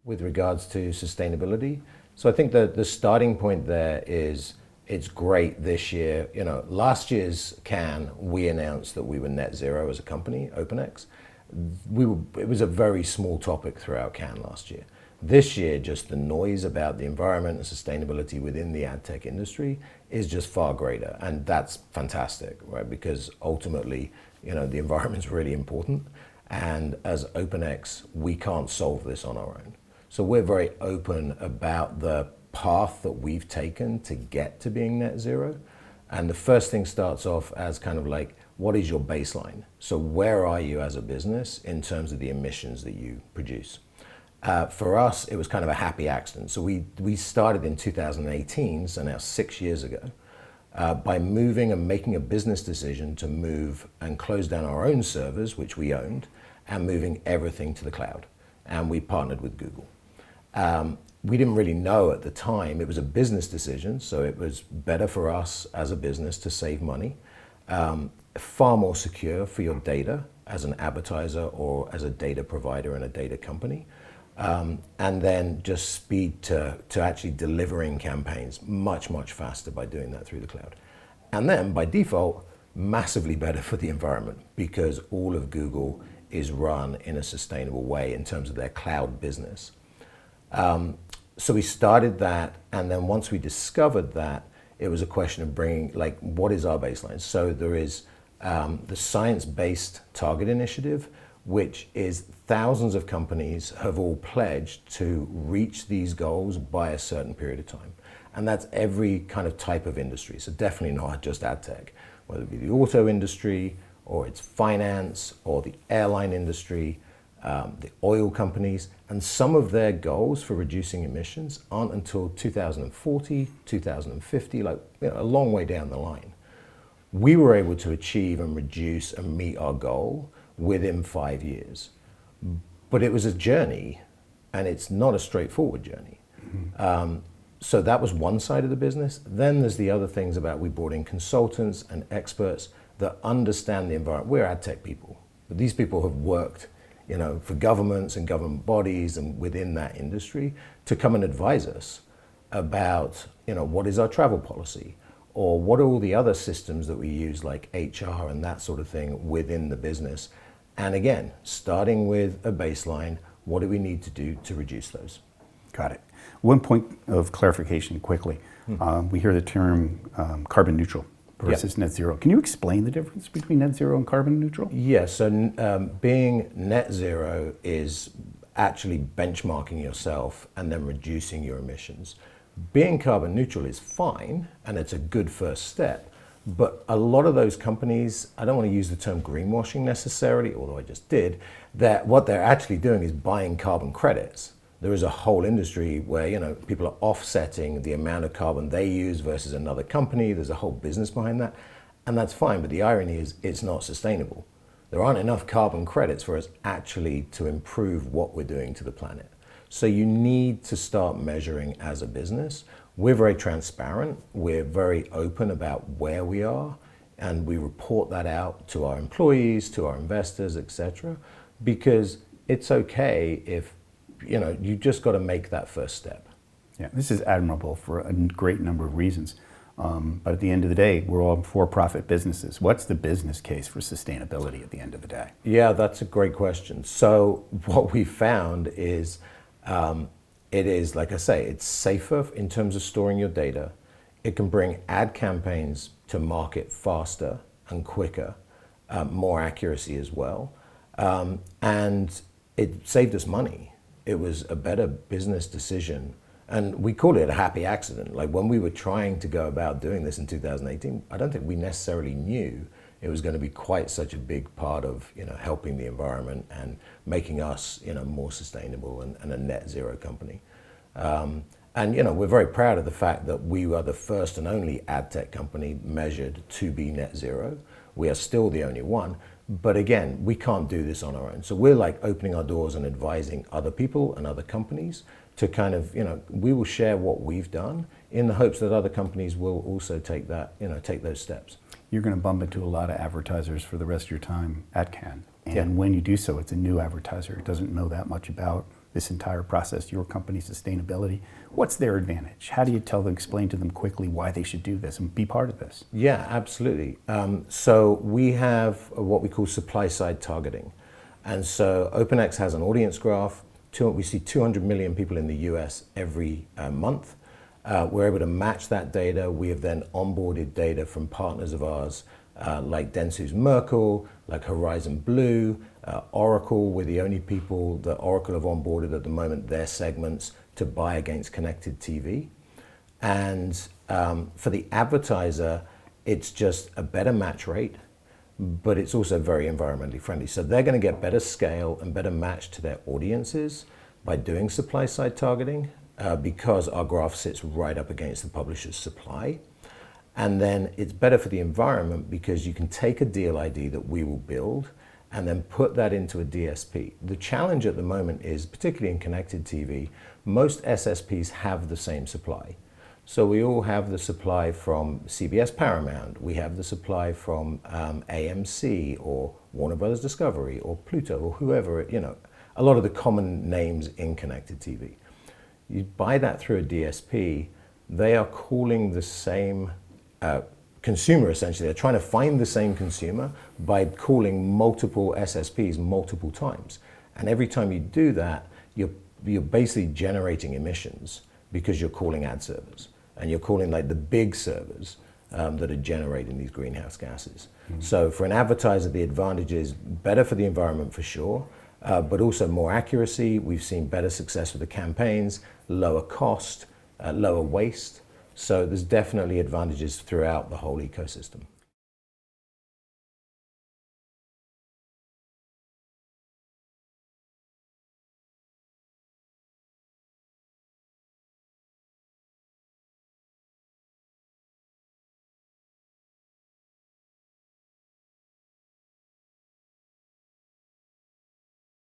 with regards to sustainability. So I think that the starting point there is it's great this year. Last year's Cannes, we announced that we were net zero as a company, OpenX. It was a very small topic throughout Cannes last year. This year, just the noise about the environment and sustainability within the ad tech industry is just far greater. And that's fantastic, right? Because ultimately, the environment's really important. And as OpenX, we can't solve this on our own. So we're very open about the path that we've taken to get to being net zero. And the first thing starts off as kind of like, what is your baseline? So where are you as a business in terms of the emissions that you produce? For us, it was kind of a happy accident. So we started in 2018, so now 6 years ago, by moving and making a business decision to move and close down our own servers, which we owned, and moving everything to the cloud. And we partnered with Google. We didn't really know at the time, it was a business decision, so it was better for us as a business to save money, far more secure for your data as an advertiser or as a data provider in a data company. And then just speed to actually delivering campaigns much, much faster by doing that through the cloud. And then by default, massively better for the environment because all of Google is run in a sustainable way in terms of their cloud business. So we started that, and then once we discovered that, it was a question of bringing, like, what is our baseline? So there is the Science-Based Target Initiative, which is thousands of companies have all pledged to reach these goals by a certain period of time. And that's every kind of type of industry. So definitely not just ad tech, whether it be the auto industry, or it's finance, or the airline industry, the oil companies. And some of their goals for reducing emissions aren't until 2040, 2050, a long way down the line. We were able to achieve and reduce and meet our goal within 5 years. But it was a journey, and it's not a straightforward journey. Mm-hmm. So that was one side of the business. Then there's the other things about we brought in consultants and experts that understand the environment. We're ad tech people, but these people have worked, for governments and government bodies and within that industry to come and advise us about, what is our travel policy, or what are all the other systems that we use like HR and that sort of thing within the business. And again, starting with a baseline, what do we need to do to reduce those? Got it. One point of clarification quickly. We hear the term carbon neutral versus net zero. Can you explain the difference between net zero and carbon neutral? Yes, so being net zero is actually benchmarking yourself and then reducing your emissions. Being carbon neutral is fine, and it's a good first step. But a lot of those companies, I don't want to use the term greenwashing necessarily, although I just did, that what they're actually doing is buying carbon credits. There is a whole industry where, people are offsetting the amount of carbon they use versus another company. There's a whole business behind that. And that's fine, but the irony is it's not sustainable. There aren't enough carbon credits for us actually to improve what we're doing to the planet. So you need to start measuring as a business. We're very transparent. We're very open about where we are, and we report that out to our employees, to our investors, etc. Because it's okay if, you just got to make that first step. Yeah, this is admirable for a great number of reasons. But at the end of the day, we're all for-profit businesses. What's the business case for sustainability at the end of the day? Yeah, that's a great question. So what we found is it is, like I say, it's safer in terms of storing your data. It can bring ad campaigns to market faster and quicker, more accuracy as well. And it saved us money. It was a better business decision. And we call it a happy accident. Like when we were trying to go about doing this in 2018, I don't think we necessarily knew it was going to be quite such a big part of, helping the environment and making us, more sustainable and a net zero company. And, we're very proud of the fact that we were the first and only ad tech company measured to be net zero. We are still the only one. But again, we can't do this on our own. So we're like opening our doors and advising other people and other companies to kind of, we will share what we've done in the hopes that other companies will also take that, take those steps. You're going to bump into a lot of advertisers for the rest of your time at Cannes. And when you do so, it's a new advertiser. It doesn't know that much about this entire process, your company's sustainability. What's their advantage? How do you explain to them quickly why they should do this and be part of this? Yeah, absolutely. So we have what we call supply side targeting. And so OpenX has an audience graph. We see 200 million people in the US every month. We're able to match that data. We have then onboarded data from partners of ours like Dentsu's Merkle, like Horizon Blue, Oracle. We're the only people that Oracle have onboarded at the moment, their segments, to buy against connected TV. And for the advertiser, it's just a better match rate, but it's also very environmentally friendly. So they're going to get better scale and better match to their audiences by doing supply side targeting because our graph sits right up against the publisher's supply. And then it's better for the environment because you can take a deal ID that we will build and then put that into a DSP. The challenge at the moment is, particularly in connected TV, most SSPs have the same supply. So we all have the supply from CBS Paramount, we have the supply from AMC or Warner Brothers Discovery or Pluto or whoever, a lot of the common names in connected TV. You buy that through a DSP, they are calling the same consumer essentially. They're trying to find the same consumer by calling multiple SSPs multiple times. And every time you do that, you're basically generating emissions because you're calling ad servers. And you're calling like the big servers that are generating these greenhouse gases. Mm-hmm. So for an advertiser, the advantage is better for the environment for sure, but also more accuracy. We've seen better success with the campaigns, lower cost, lower waste. So there's definitely advantages throughout the whole ecosystem.